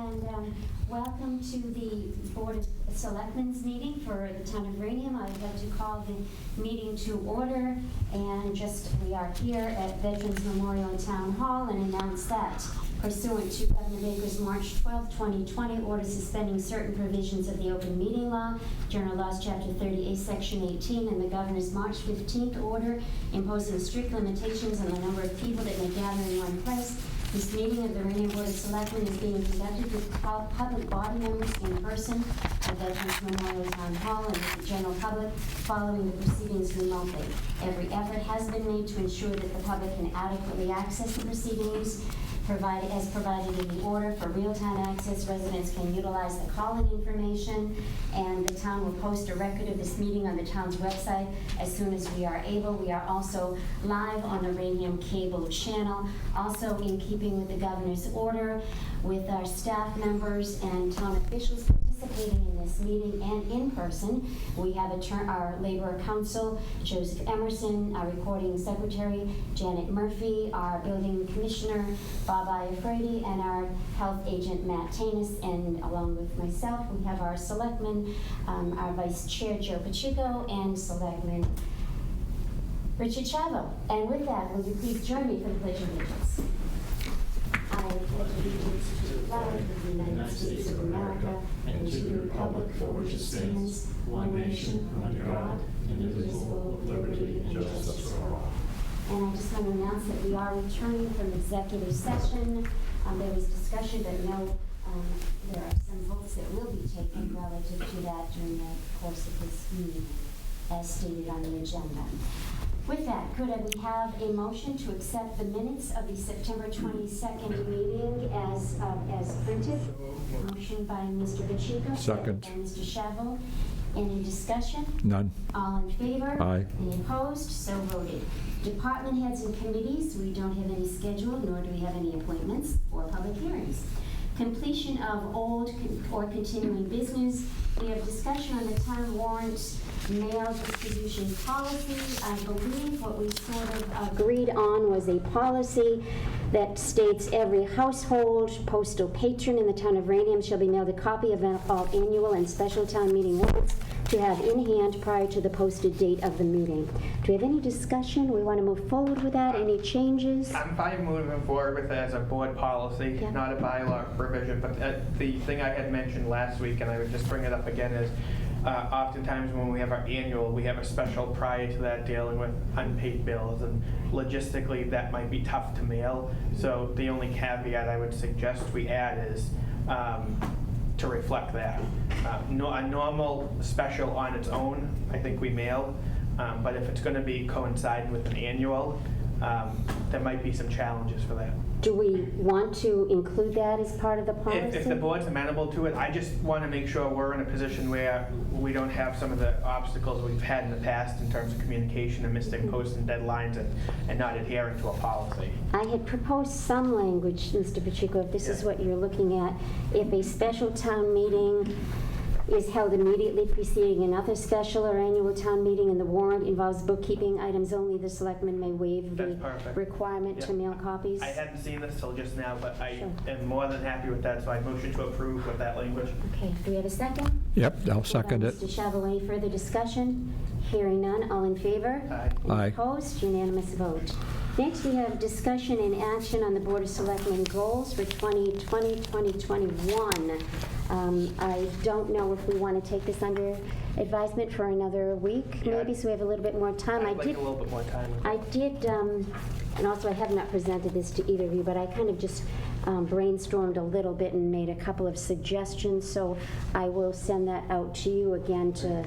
and welcome to the Board of Selectmen's meeting for the town of Raynham. I'd like to call the meeting to order, and we are here at Veterans Memorial Town Hall, and announce that pursuant to Governor Baker's March 12, 2020 order suspending certain provisions of the open meeting law, General Laws Chapter 38, Section 18, and the Governor's March 15th order imposing strict limitations on the number of people that may gather in one place. This meeting of the Raynham Board of Selectmen is being conducted with public body members in person at Veterans Memorial Town Hall and with the general public following the proceedings remotely. Every effort has been made to ensure that the public can adequately access the proceedings as provided in the order. For real-time access, residents can utilize the call-in information, and the town will post a record of this meeting on the town's website as soon as we are able. We are also live on the Raynham Cable channel, also in keeping with the governor's order, with our staff members and town officials participating in this meeting and in person. We have our Labor Council, Joseph Emerson, our recording secretary, Janet Murphy, our building commissioner, Bob Iafredi, and our health agent, Matt Tanis, and along with myself, we have our selectmen, our vice chair, Joe Pacheco, and selectman Richard Chavo. And with that, will you please join me for the Pledge of Allegiance? I pledge allegiance to the flag of the United States of America and to the republic for which it stands, one nation, under God, indivisible, with liberty and justice for all. And I just want to announce that we are returning from executive session. There was discussion, but there are some votes that will be taken relative to that during the course of this meeting, as stated on the agenda. With that, could we have a motion to accept the minutes of the September 22nd meeting as printed? Motion by Mr. Pacheco. Second. By Mr. Chavo. Any discussion? None. All in favor? Aye. Any opposed? So voted. Department heads and committees, we don't have any scheduled, nor do we have any appointments or public hearings. Completion of old or continuing business. We have discussion on the town warrant mail distribution policy. I believe what we sort of agreed on was a policy that states every household postal patron in the town of Raynham shall be mailed a copy of all annual and special town meeting warrants to have in hand prior to the posted date of the meeting. Do we have any discussion? We want to move forward with that? Any changes? I'm fine moving forward with it as a board policy, Yeah. not a bylaw provision, but the thing I had mentioned last week, and I would just bring it up again, is oftentimes when we have our annual, we have a special prior to that dealing with unpaid bills, and logistically that might be tough to mail. So the only caveat I would suggest we add is to reflect that. A normal special on its own, I think we mail, but if it's going to be coinciding with an annual, there might be some challenges for that. Do we want to include that as part of the policy? If the board's amenable to it, I just want to make sure we're in a position where we don't have some of the obstacles we've had in the past in terms of communication and missing posting deadlines and not adhering to a policy. I had proposed some language, Mr. Pacheco, if this is what you're looking at. If a special town meeting is held immediately preceding another special or annual town meeting and the warrant involves bookkeeping items only, the selectmen may waive the requirement to mail copies. I hadn't seen this till just now, but I Sure. am more than happy with that, so I motion to approve with that language. Okay, do we have a second? Yep, I'll second it. Mr. Chavo, any further discussion? Hearing none, all in favor? Aye. Aye. Opposed? Unanimous vote. Next, we have discussion and action on the Board of Selectmen goals for 2020-2021. I don't know if we want to take this under advisement for another week, Yeah. maybe, so we have a little bit more time. I'd like a little bit more time. I did, and also I have not presented this to either of you, but I kind of just brainstormed a little bit and made a couple of suggestions, so I will send that out to you again to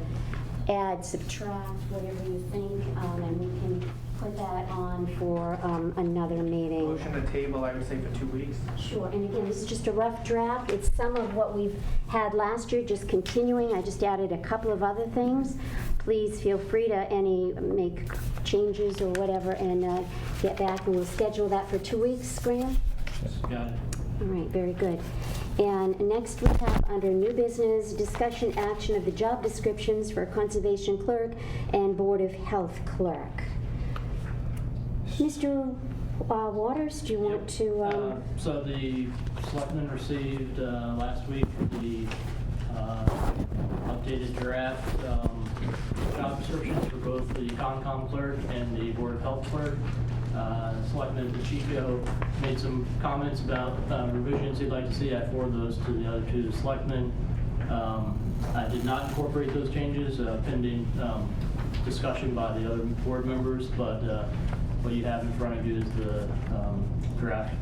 add, subtract, whatever you think, and we can put that on for another meeting. Motion to table, I would say, for 2 weeks. Sure, and again, this is just a rough draft. It's some of what we've had last year, just continuing. I just added a couple of other things. Please feel free to make changes or whatever and get back, and we'll schedule that for 2 weeks, Graham? Got it. All right, very good. And next we have under new business, discussion action of the job descriptions for conservation clerk and Board of Health clerk. Mr. Waters, do you want to? So the Selectmen received last week the updated draft job descriptions for both the Concom clerk and the Board of Health clerk. Selectman Pacheco made some comments about revisions he'd like to see. I forwarded those to the other two selectmen. I did not incorporate those changes pending discussion by the other board members, but what you have in front of you is the draft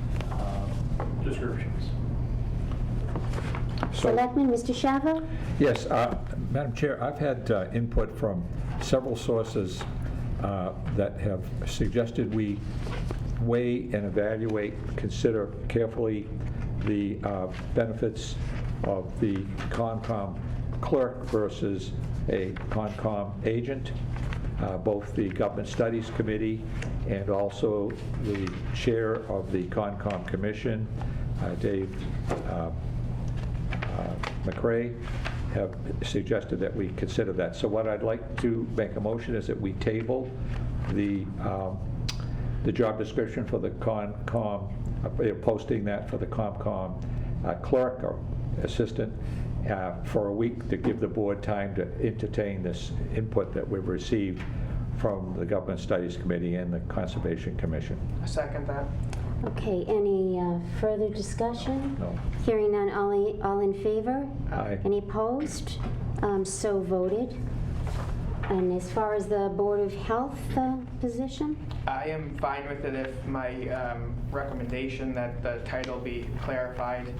descriptions. Selectman, Mr. Shavo? Yes, Madam Chair, I've had input from several sources that have suggested we weigh and evaluate, consider carefully the benefits of the Concom clerk versus a Concom agent. Both the Government Studies Committee and also the chair of the Concom Commission, Dave McRae, have suggested that we consider that. So what I'd like to make a motion is that we table the job description for the Concom, posting that for the Concom clerk or assistant for a week to give the board time to entertain this input that we've received from the Government Studies Committee and the Conservation Commission. I second that. Okay, any further discussion? No. Hearing none, all in favor? Aye. Any opposed? So voted. And as far as the Board of Health position? I am fine with it if my recommendation that the title be clarified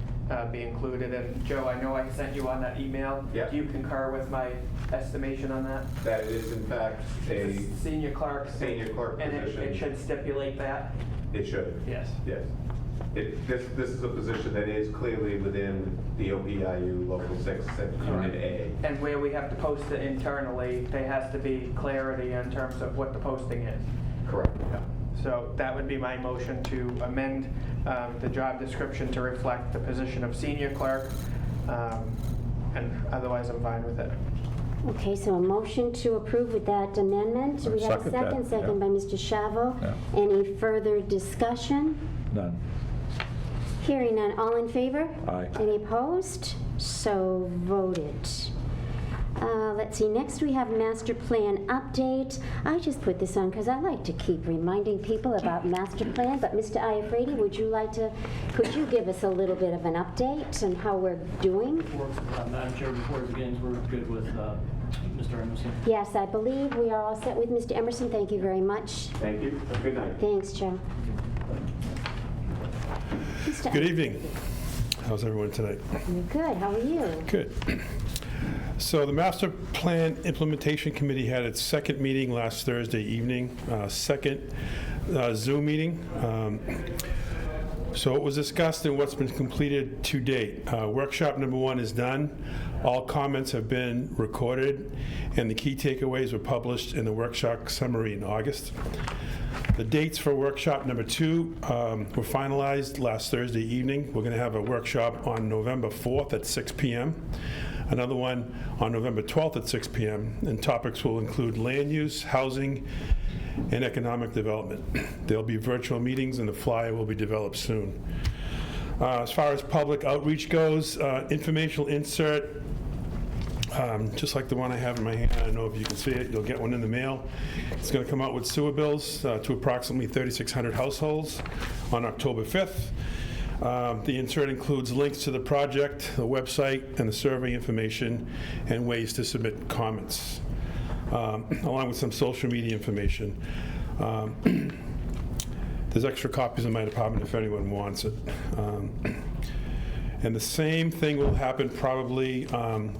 be included. And Joe, I know I sent you on that email. Yeah. Do you concur with my estimation on that? That it is in fact a Senior clerk. senior clerk And position. it should stipulate that? It should. Yes. Yes. This is a position that is clearly within the OPIU Local 6 Unit A. And where we have to post it internally, there has to be clarity in terms of what the posting is. Correct. So that would be my motion to amend the job description to reflect the position of senior clerk, and otherwise I'm fine with it. Okay, so a motion to approve with that amendment. Do we have a Second that, second? Second yeah. by Mr. Shavo. Yeah. Any further discussion? None. Hearing none, all in favor? Aye. Any opposed? So voted. Let's see, next we have master plan update. I just put this on because I like to keep reminding people about master plan, but Mr. Iafredi, could you give us a little bit of an update on how we're doing? Madam Chair, before it begins, we're good with Mr. Emerson. Yes, I believe we are all set with Mr. Emerson. Thank you very much. Thank you. Good night. Thanks, Joe. Mr. Good evening. How's everyone tonight? Good, how are you? Good. So the Master Plan Implementation Committee had its second meeting last Thursday evening, second Zoom meeting. So it was discussed and what's been completed to date. Workshop number 1 is done. All comments have been recorded, and the key takeaways were published in the workshop summary in August. The dates for workshop number 2 were finalized last Thursday evening. We're going to have a workshop on November 4th at 6 p.m., another one on November 12th at 6 p.m., and topics will include land use, housing, and economic development. There'll be virtual meetings, and the flyer will be developed soon. As far as public outreach goes, informational insert, just like the one I have in my hand. I don't know if you can see it. You'll get one in the mail. It's going to come out with sewer bills to approximately 3,600 households on October 5th. The insert includes links to the project, the website, and the survey information, and ways to submit comments, along with some social media information. There's extra copies in my department if anyone wants it. And the same thing will happen probably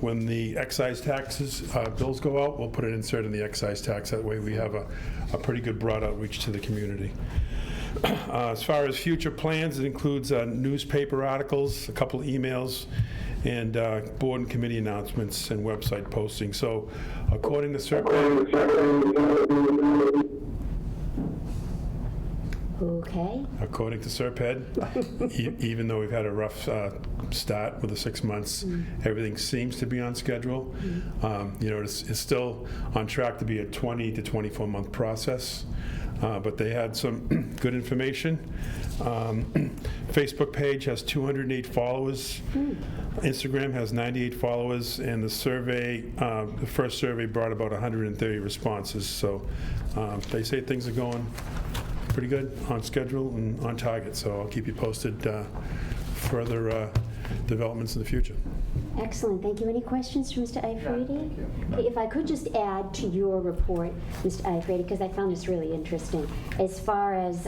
when the excise taxes bills go out. We'll put an insert in the excise tax. That way we have a pretty good broad outreach to the community. As far as future plans, it includes newspaper articles, a couple of emails, and board and committee announcements and website posting. So according to Serped, Okay. according to Serped, even though we've had a rough start with the 6 months, everything seems to be on schedule. You know, it's still on track to be a 20 to 24 month process. but they had some good information. Facebook page has 208 followers. Instagram has 98 followers, and the survey, the first survey brought about 130 responses. So they say things are going pretty good, on schedule and on target. So I'll keep you posted further developments in the future. Excellent, thank you. Any questions for Mr. Iafredi? thank you. Okay, if I could just add to your report, Mr. Iafredi, because I found this really interesting, as far as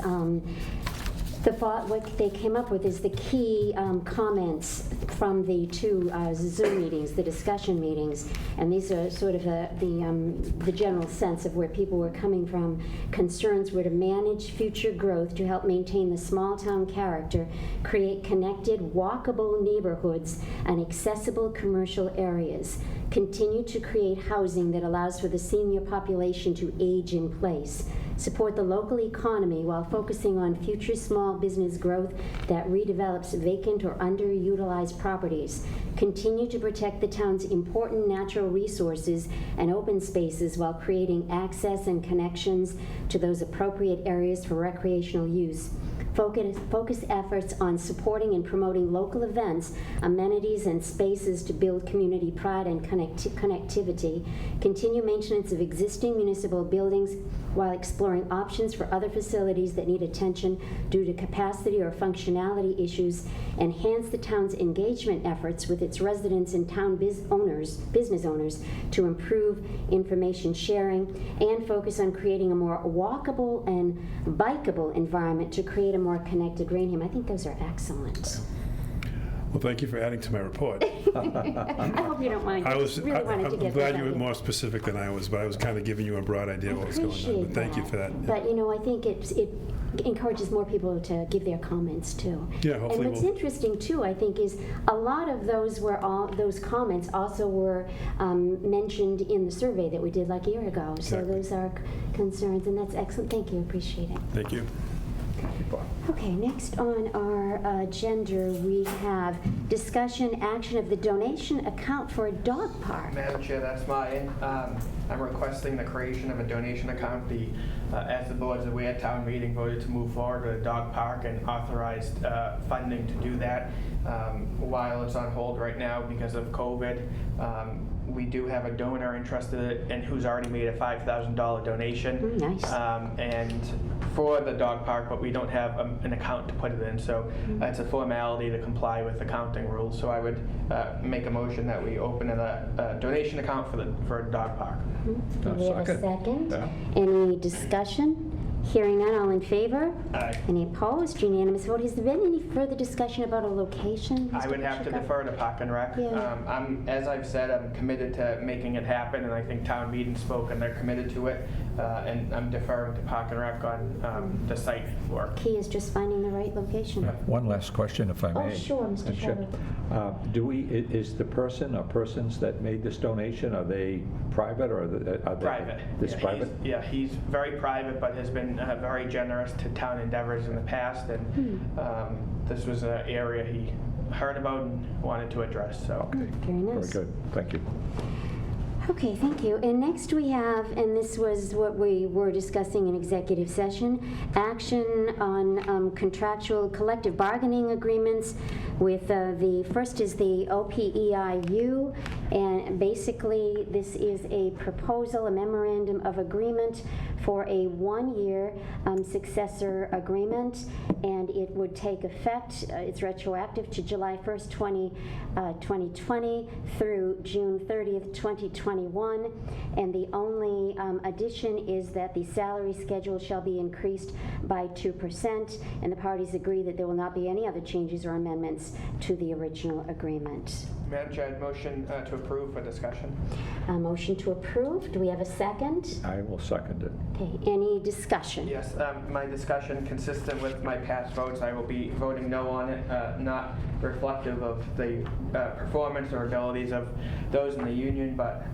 what they came up with is the key comments from the two Zoom meetings, the discussion meetings, and these are sort of the general sense of where people were coming from. Concerns were to manage future growth to help maintain the small town character, create connected, walkable neighborhoods and accessible commercial areas, continue to create housing that allows for the senior population to age in place, support the local economy while focusing on future small business growth that redevelops vacant or underutilized properties, continue to protect the town's important natural resources and open spaces while creating access and connections to those appropriate areas for recreational use. Focus efforts on supporting and promoting local events, amenities, and spaces to build community pride and connectivity. Continue maintenance of existing municipal buildings while exploring options for other facilities that need attention due to capacity or functionality issues. Enhance the town's engagement efforts with its residents and town business owners to improve information sharing, and focus on creating a more walkable and bikeable environment to create a more connected Raynham. I think those are excellent. Well, thank you for adding to my report. I hope you don't mind. I I was, really wanted to I'm get glad that you were out. more specific than I was, but I was kind of giving you a broad idea of what was going on. Appreciate But thank you for that. But you know, I think it encourages more people to give their comments too. Yeah, hopefully And what's we'll- interesting too, I think, is a lot of those comments also were mentioned in the survey that we did like a year ago. So Exactly. those are concerns, and that's excellent. Thank you. Appreciate it. Thank you. Okay, next on our agenda, we have discussion action of the donation account for a dog park. Madam Chair, that's mine. I'm requesting the creation of a donation account. As the board is aware, town meeting voted to move forward with a dog park and authorized funding to do that. While it's on hold right now because of COVID, we do have a donor interested and who's already made a $5,000 donation. Nice. And for the dog park, but we don't have an account to put it in, so it's a formality to comply with accounting rules. So I would make a motion that we open a donation account for a dog park. Do we have a second? Yeah. Any discussion? Hearing none, all in favor? Aye. Any opposed? Unanimous vote. Has there been any further discussion about a location? I would have to defer to Park and Rec. Yeah. As I've said, I'm committed to making it happen, and I think town meeting spoke and they're committed to it. And I'm deferring to Park and Rec on the site work. Key is just finding the right location. One last question, if I may. Oh, sure, Mr. Madam Chair. Is the person or persons that made this donation, are they private or are they? Private. It's Yeah, private? He's very private, but has been very generous to town endeavors in the past, and this was an area he heard about and wanted to address, so. Okay. Very nice. Very good, thank you. Okay, thank you. And next we have, and this was what we were discussing in executive session, action on contractual collective bargaining agreements with the first is the OPEIU, and basically this is a proposal, a memorandum of agreement for a one-year successor agreement, and it would take effect, it's retroactive to July 1st, 2020 through June 30th, 2021, and the only addition is that the salary schedule shall be increased by 2%, and the parties agree that there will not be any other changes or amendments to the original agreement. Madam Chair, I'd motion to approve for discussion. A motion to approve. Do we have a second? I will second it. Okay, any discussion? Yes, my discussion, consistent with my past votes, I will be voting no on it, not reflective of the performance or abilities of those in the union, but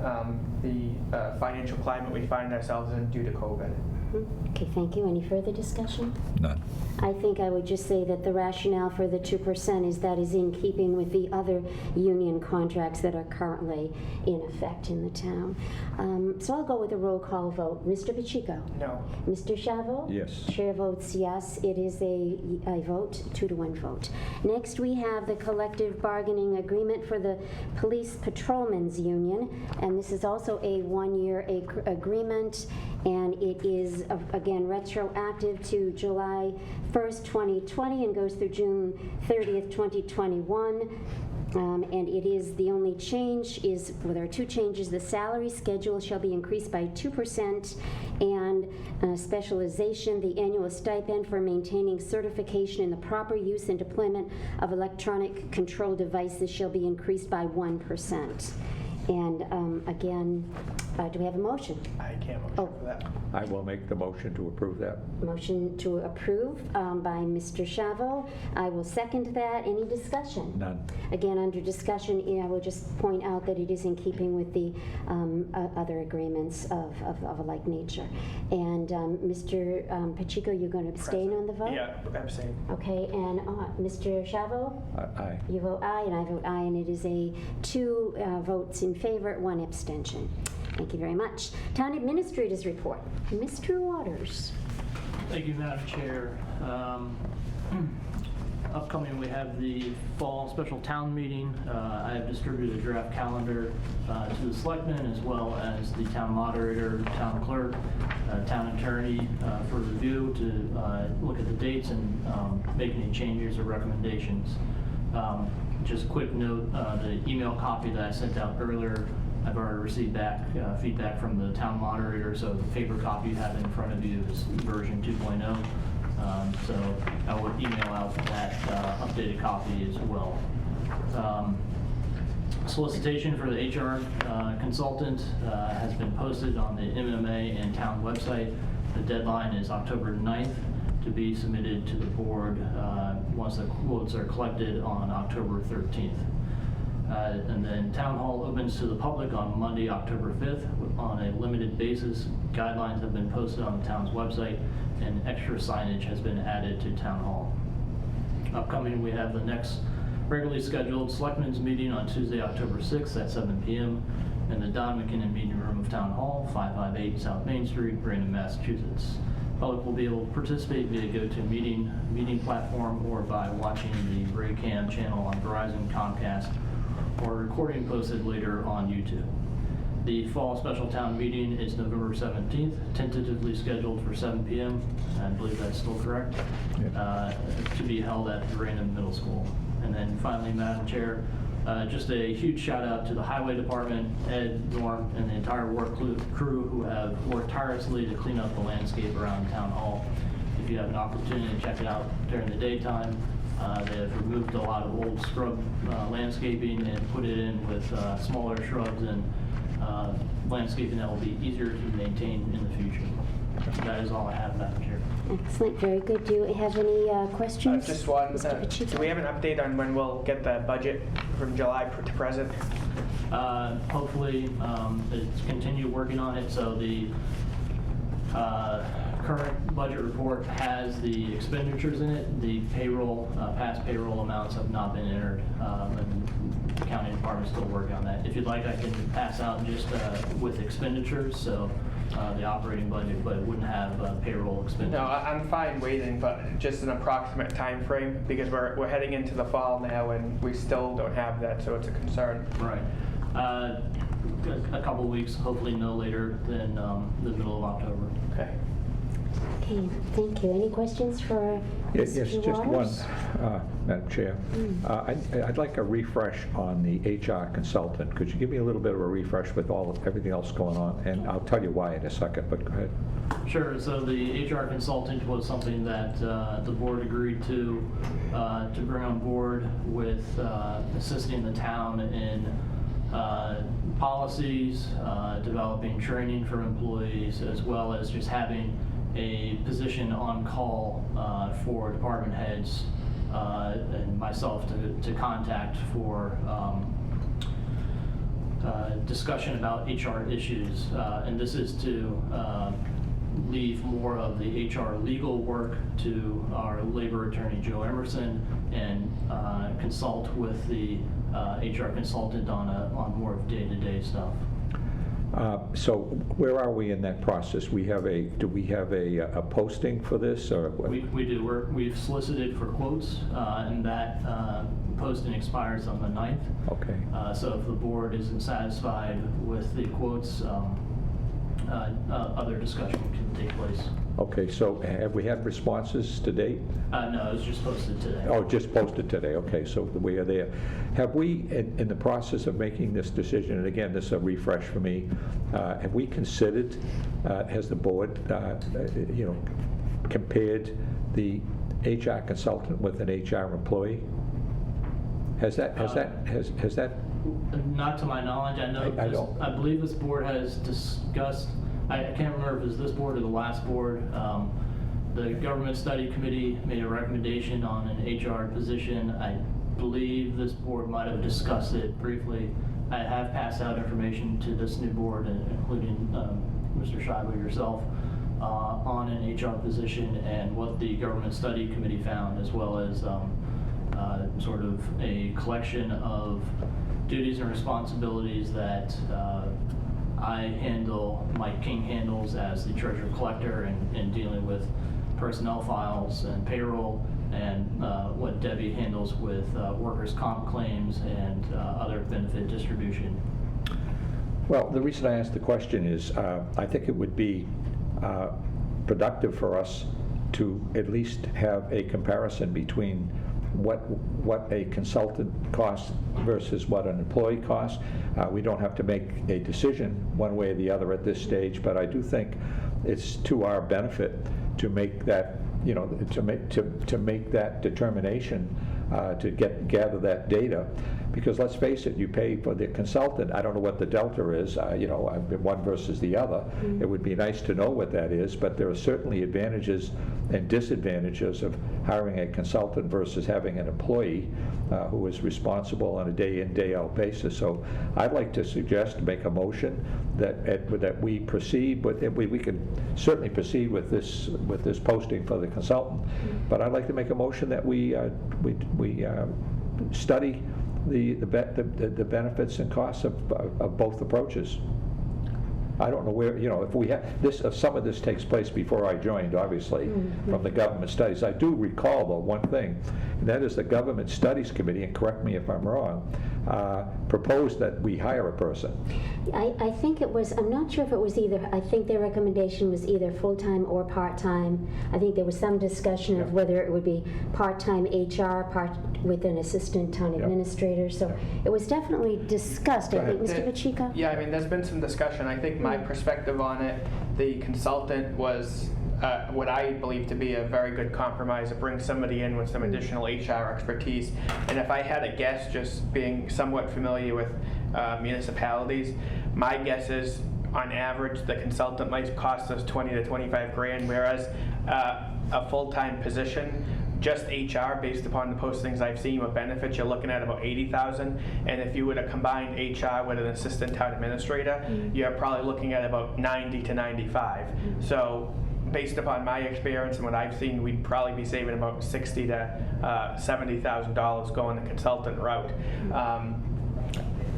the financial climate we find ourselves in due to COVID. Okay, thank you. Any further discussion? None. I think I would just say that the rationale for the 2% is that is in keeping with the other union contracts that are currently in effect in the town. So I'll go with a roll call vote. Mr. Pacheco? No. Mr. Chavo? Yes. Chair votes yes. It is a vote, 2-to-1 vote. Next, we have the collective bargaining agreement for the Police Patrolmen'S Union, and this is also a one-year agreement, and it is, again, retroactive to July 1st, 2020, and goes through June 30th, 2021. And it is, the only change is, well, there are two changes. The salary schedule shall be increased by 2%, and specialization, the annual stipend for maintaining certification in the proper use and deployment of electronic control devices shall be increased by 1%. And again, do we have a motion? I can't motion Oh. for that. I will make the motion to approve that. Motion to approve by Mr. Chavo. I will second that. Any discussion? None. Again, under discussion, I will just point out that it is in keeping with the other agreements of a like nature. And Mr. Pacheco, you're going to abstain on the vote? Yeah, abstain. Okay, and Mr. Chavo? Aye. You vote aye, and I vote aye, and it is a 2 votes in favor, 1 abstention. Thank you very much. Town Administrator's Report. Mr. Waters. Thank you, Madam Chair. Upcoming, we have the fall special town meeting. I have distributed a draft calendar to the Selectmen, as well as the town moderator, town clerk, town attorney for review to look at the dates and make any changes or recommendations. Just a quick note, the email copy that I sent out earlier, I've already received feedback from the town moderator, so the paper copy you have in front of you is version 2.0. So I would email out that updated copy as well. Solicitation for the HR consultant has been posted on the MMA and town website. The deadline is October 9th to be submitted to the board once the quotes are collected on October 13th. And then Town Hall opens to the public on Monday, October 5th on a limited basis. Guidelines have been posted on the town's website, and extra signage has been added to Town Hall. Upcoming, we have the next regularly scheduled Selectmen's meeting on Tuesday, October 6th at 7 p.m. in the Don McKinnon Meeting Room of Town Hall, 558 South Main Street, Raynham, Massachusetts. Public will be able to participate via GoToMeeting platform or by watching the Raynham Channel on Verizon, Comcast, or recording posted later on YouTube. The fall special town meeting is November 17th, tentatively scheduled for 7 p.m. I believe that's still correct, to be held at the Raynham Middle School. And then finally, Madam Chair, just a huge shout out to the Highway Department, Ed, Norm, and the entire work crew who have worked tirelessly to clean up the landscape around Town Hall. If you have an opportunity to check it out during the daytime, they have removed a lot of old scrub landscaping and put it in with smaller shrubs and landscaping that will be easier to maintain in the future. That is all I have, Madam Chair. Excellent, very good. Do you have any questions? Just one. Mr. Pacheco? Do we have an update on when we'll get the budget from July to present? Hopefully, it's continue working on it. So the current budget report has the expenditures in it. The payroll, past payroll amounts have not been entered, and the county department is still working on that. If you'd like, I can pass out just with expenditures, so the operating budget, but it wouldn't have payroll expenditures. No, I'm fine waiting, but just an approximate time frame, because we're heading into the fall now and we still don't have that, so it's a concern. Right. A couple weeks, hopefully no later than the middle of October. Okay. Okay, thank you. Any questions for Yes, Mr. just one, Waters? Madam Chair. I'd like a refresh on the HR consultant. Could you give me a little bit of a refresh with everything else going on? And I'll tell you why in a second, but go ahead. Sure. So the HR consultant was something that the board agreed to bring on board with assisting the town in policies, developing training for employees, as well as just having a position on call for department heads and myself to contact for discussion about HR issues. And this is to leave more of the HR legal work to our labor attorney, Joe Emerson, and consult with the HR consultant on more of day-to-day stuff. So where are we in that process? Do we have a posting for this, or? We do. We've solicited for quotes, and that posting expires on the 9th. Okay. So if the board isn't satisfied with the quotes, other discussion can take place. Okay, so have we had responses to date? No, it was just posted today. Oh, just posted today, okay, so we are there. Have we, in the process of making this decision, and again, this is a refresh for me, have we considered, has the board, compared the HR consultant with an HR employee? Has that? Not to my knowledge. I know. I believe this board has discussed. I can't remember if it was this board or the last board. The Government Study Committee made a recommendation on an HR position. I believe this board might have discussed it briefly. I have passed out information to this new board, including Mr. Scheiber, yourself, on an HR position and what the Government Study Committee found, as well as sort of a collection of duties and responsibilities that I handle, Mike King handles as the treasurer collector in dealing with personnel files and payroll, and what Debbie handles with workers' comp claims and other benefit distribution. Well, the reason I asked the question is I think it would be productive for us to at least have a comparison between what a consultant costs versus what an employee costs. We don't have to make a decision one way or the other at this stage, but I do think it's to our benefit to make that, to make that determination, to gather that data. Because let's face it, you pay for the consultant. I don't know what the delta is, one versus the other. Mm-hmm. It would be nice to know what that is, but there are certainly advantages and disadvantages of hiring a consultant versus having an employee who is responsible on a day-in, day-out basis. So I'd like to suggest, make a motion that we proceed with, we can certainly proceed with this posting for the consultant, mm-hmm. but I'd like to make a motion that we study the benefits and costs of both approaches. I don't know where, if we have this, if some of this takes place before I joined, obviously, mm-hmm. from the government studies. I do recall, though, one thing, and that is the Government Studies Committee, and correct me if I'm wrong, proposed that we hire a person. I think it was, I'm not sure if it was either, I think their recommendation was either full-time or part-time. I think there was some discussion of whether it would be part-time HR, with an assistant town administrator. So it was definitely discussed, I think, Mr. Pacheco? Yeah, I mean, there's been some discussion. I think my perspective on it, the consultant was what I believe to be a very good compromise to bring somebody in with some additional HR expertise. And if I had a guess, just being somewhat familiar with municipalities, my guess is on average the consultant might cost us 20 to 25 grand, whereas a full-time position, just HR, based upon the postings I've seen with benefits, you're looking at about $80,000. And if you were to combine HR with an assistant town administrator, mm-hmm. you're probably looking at about 90 to 95. Mm-hmm. So based upon my experience and what I've seen, we'd probably be saving about $60,000 to $70,000 going the consultant route. Mm-hmm.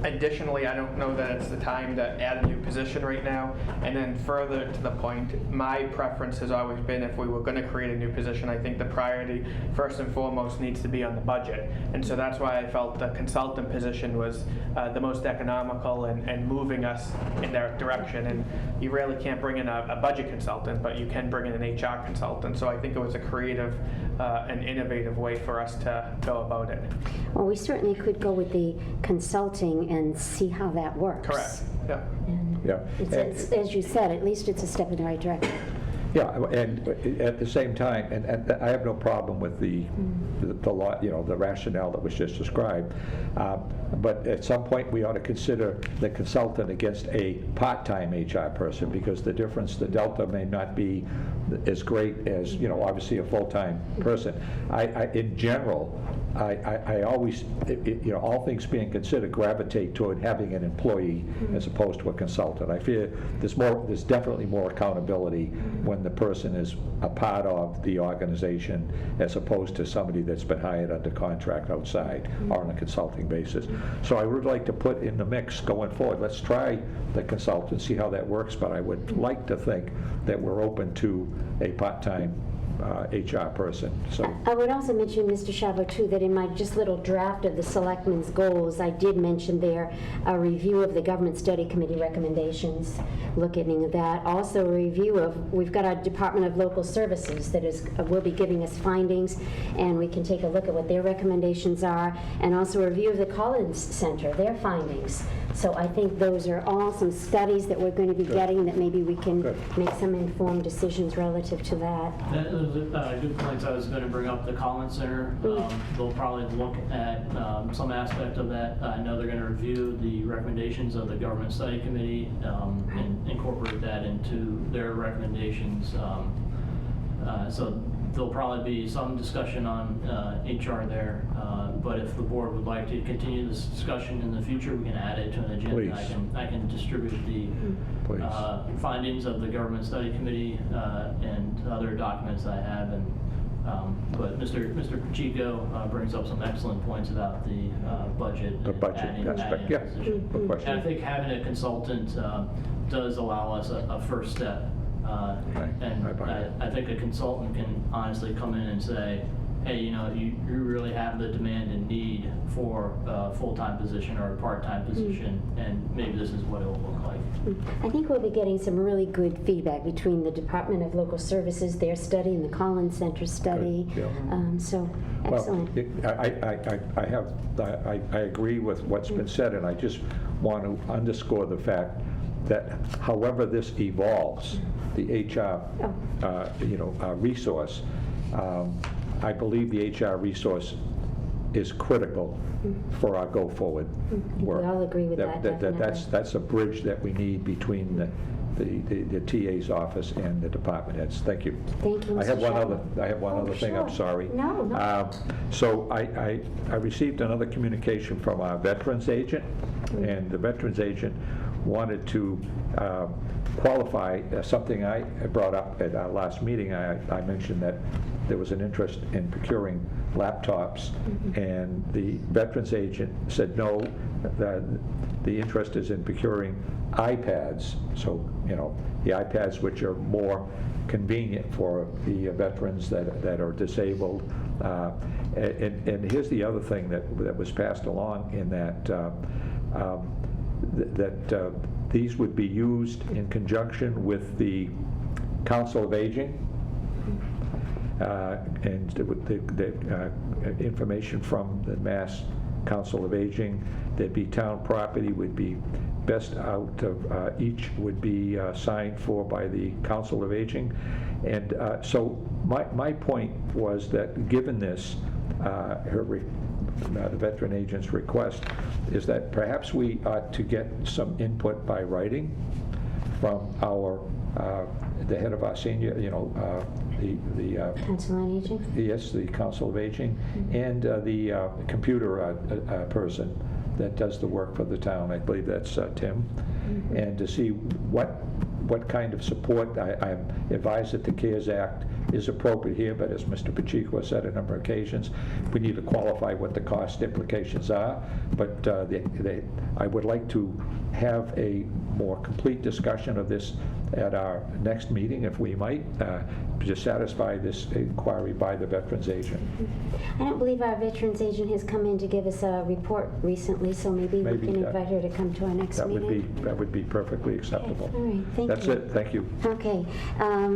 Additionally, I don't know that it's the time to add a new position right now. And then further to the point, my preference has always been, if we were going to create a new position, I think the priority first and foremost needs to be on the budget. And so that's why I felt the consultant position was the most economical and moving us in that direction. And you really can't bring in a budget consultant, but you can bring in an HR consultant. So I think it was a creative and innovative way for us to go about it. Well, we certainly could go with the consulting and see how that works. Correct. Yeah. And yeah. it's, as you said, at least it's a step in the right direction. Yeah, and at the same time, and I have no problem with the law, the rationale that was just described. But at some point, we ought to consider the consultant against a part-time HR person, because the difference, the delta may not be as great as, obviously a full-time person. In general, I always, all things being considered, gravitate toward having an employee as opposed to a consultant. I fear there's definitely more accountability when the person is a part of the organization as opposed to somebody that's been hired under contract outside or on a consulting basis. So I would like to put in the mix going forward, let's try the consultant, see how that works, but I would like to think that we're open to a part-time HR person. So I would also mention, Mr. Chabot, too, that in my just little draft of the Selectmen's goals, I did mention there a review of the Government Study Committee recommendations, looking at that. Also a review of, we've got our Department of Local Services that will be giving us findings, and we can take a look at what their recommendations are, and also a review of the Collins Center, their findings. So I think those are all some studies that we're going to be getting that maybe we can make some informed decisions relative to that. Those are good points. I was going to bring up the Collins Center. They'll probably look at some aspect of that. I know they're going to review the recommendations of the Government Study Committee and incorporate that into their recommendations. So there'll probably be some discussion on HR there. But if the board would like to continue this discussion in the future, we can add it to an agenda. Please. I can distribute the findings of the Government Study Committee and other documents I have. But Mr. Pacheco brings up some excellent points about the budget. The budget aspect, yeah. No question. And I think having a consultant does allow us a first step. And I think a consultant can honestly come in and say, hey, you really have the demand and need for a full-time position or a part-time position, and maybe this is what it will look like. I think we'll be getting some really good feedback between the Department of Local Services, their study, and the Collins Center study. Good, yeah. So, excellent. Well, I agree with what's been said, and I just want to underscore the fact that however this evolves, the HR, resource, I believe the HR resource is critical for our go-forward work. We all agree with that, definitely. That's a bridge that we need between the TA's office and the department heads. Thank you. Thank you, I have Mr. one other thing. I'm sure. sorry. No. So I received another communication from our veterans agent, and the veterans agent wanted to qualify something I brought up at our last meeting. I mentioned that there was an interest in procuring laptops, and the veterans agent said no, that the interest is in procuring iPads. So, the iPads which are more convenient for the veterans that are disabled. And here's the other thing that was passed along in that these would be used in conjunction with the Council of Aging, and the information from the Mass Council of Aging. There'd be town property would be best out of each would be signed for by the Council of Aging. And so my point was that given this, the veteran agent's request is that perhaps we ought to get some input by writing from the head of our senior, the Council on Aging? Yes, the Council of Aging, and the computer person that does the work for the town. I believe that's Tim. And to see what kind of support. I advise that the CARES Act is appropriate here, but as Mr. Pacheco has said a number of occasions, we need to qualify what the cost implications are. But I would like to have a more complete discussion of this at our next meeting, if we might, to satisfy this inquiry by the veterans agent. I don't believe our veterans agent has come in to give us a report recently, so maybe we can invite her to come to our next meeting. That would be perfectly acceptable. Okay. All right, thank you. That's it, thank you. Okay,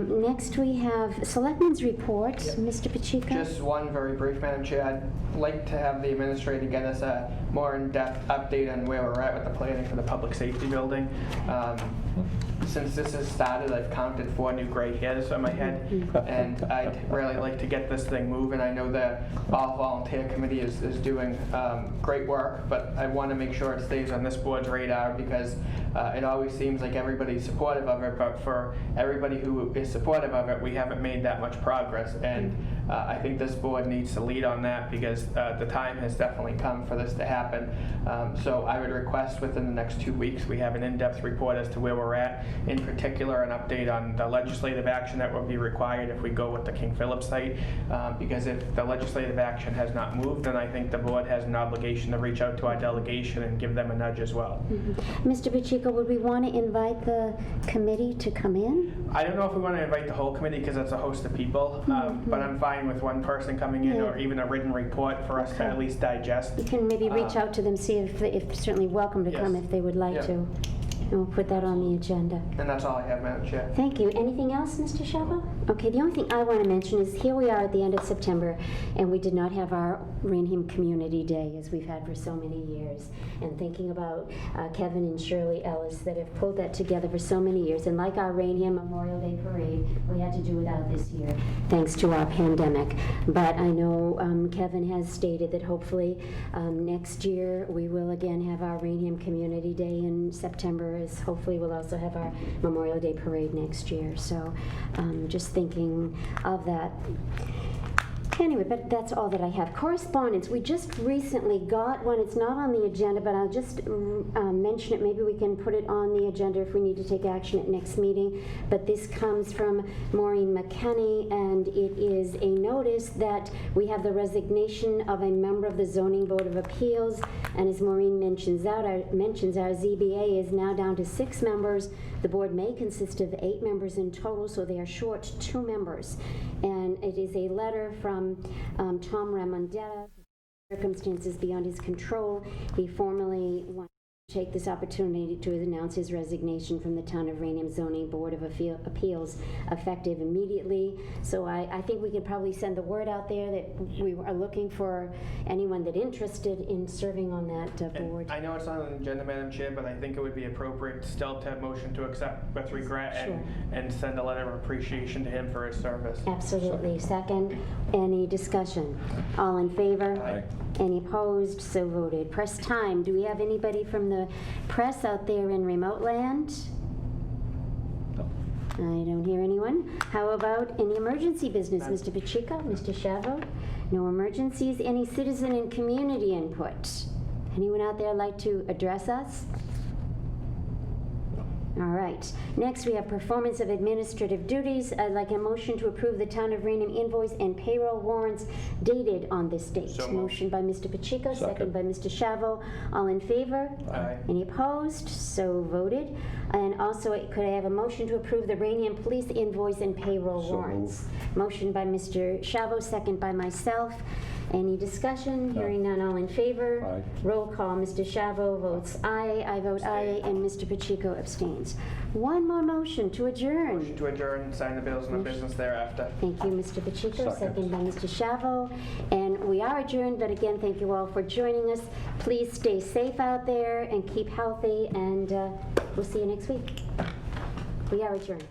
next we have Selectmen's report, Mr. Pacheco? Just one very brief, Madam Chair. I'd like to have the administrator get us a more in-depth update on where we're at with the planning for the public safety building. Since this has started, I've counted 4 new gray hairs on my head, and I'd really like to get this thing moving. I know the all-volunteer committee is doing great work, but I want to make sure it stays on this board's radar because it always seems like everybody's supportive of it, but for everybody who is supportive of it, we haven't made that much progress, and I think this board needs to lead on that because the time has definitely come for this to happen. So I would request within the next 2 weeks we have an in-depth report as to where we're at, in particular an update on the legislative action that will be required if we go with the King Philip site, because if the legislative action has not moved, then I think the board has an obligation to reach out to our delegation and give them a nudge as well. Mr. Pacheco, would we want to invite the committee to come in? I don't know if we want to invite the whole committee because it's a host of people, but I'm fine with one person coming in or even a written report for us to at least digest. You can maybe reach out to them, see if certainly welcome to come Yes. if they would like to. And we'll put that on the agenda. And that's all I have, Madam Chair. Thank you. Anything else, Mr. Shavo? Okay, the only thing I want to mention is here we are at the end of September, and we did not have our Raynham Community Day as we've had for so many years. And thinking about Kevin and Shirley Ellis that have pulled that together for so many years. And like our Raynham Memorial Day Parade, we had to do without this year, thanks to our pandemic. But I know Kevin has stated that hopefully next year we will again have our Raynham Community Day in September. Hopefully we'll also have our Memorial Day Parade next year. So just thinking of that. Anyway, but that's all that I have. Correspondence, we just recently got one. It's not on the agenda, but I'll just mention it. Maybe we can put it on the agenda if we need to take action at next meeting. But this comes from Maureen McKenney, and it is a notice that we have the resignation of a member of the Zoning Board of Appeals. And as Maureen mentions, our ZBA is now down to 6 members. The board may consist of 8 members in total, so they are short 2 members. And it is a letter from Tom Ramondetta. Circumstances beyond his control. He formally wants to take this opportunity to announce his resignation from the Town of Raynham Zoning Board of Appeals effective immediately. So I think we could probably send the word out there that we are looking for anyone that interested in serving on that board. And I know it's not on the agenda, Madam Chair, but I think it would be appropriate still to motion to accept with regret and send a letter of appreciation to him for his service. Absolutely. Second, any discussion? All in favor? Aye. Any opposed? So voted. Press time. Do we have anybody from the press out there in remote land? I don't hear anyone. How about any emergency business? Mr. Pacheco, Mr. Shavo? No emergencies. Any citizen and community input? Anyone out there like to address us? All right. Next, we have performance of administrative duties. I'd like a motion to approve the Town of Raynham invoice and payroll warrants dated on this date. So moved. Motion by Mr. Pacheco, second by Mr. Shavo. All in favor? Aye. Any opposed? So voted. And also, could I have a motion to approve the Raynham Police invoice and payroll So warrants? Motion by Mr. Shavo, second by myself. Any discussion? No. Hearing none, all in favor? Aye. Roll call. Mr. Shavo votes aye. I vote aye, and Mr. Pacheco abstains. One more motion to adjourn. Motion to adjourn, sign the bills and the business thereafter. Thank you, Mr. Pacheco. Second. Second by Mr. Shavo. And we are adjourned, but again, thank you all for joining us. Please stay safe out there and keep healthy, and we'll see you next week. We are adjourned.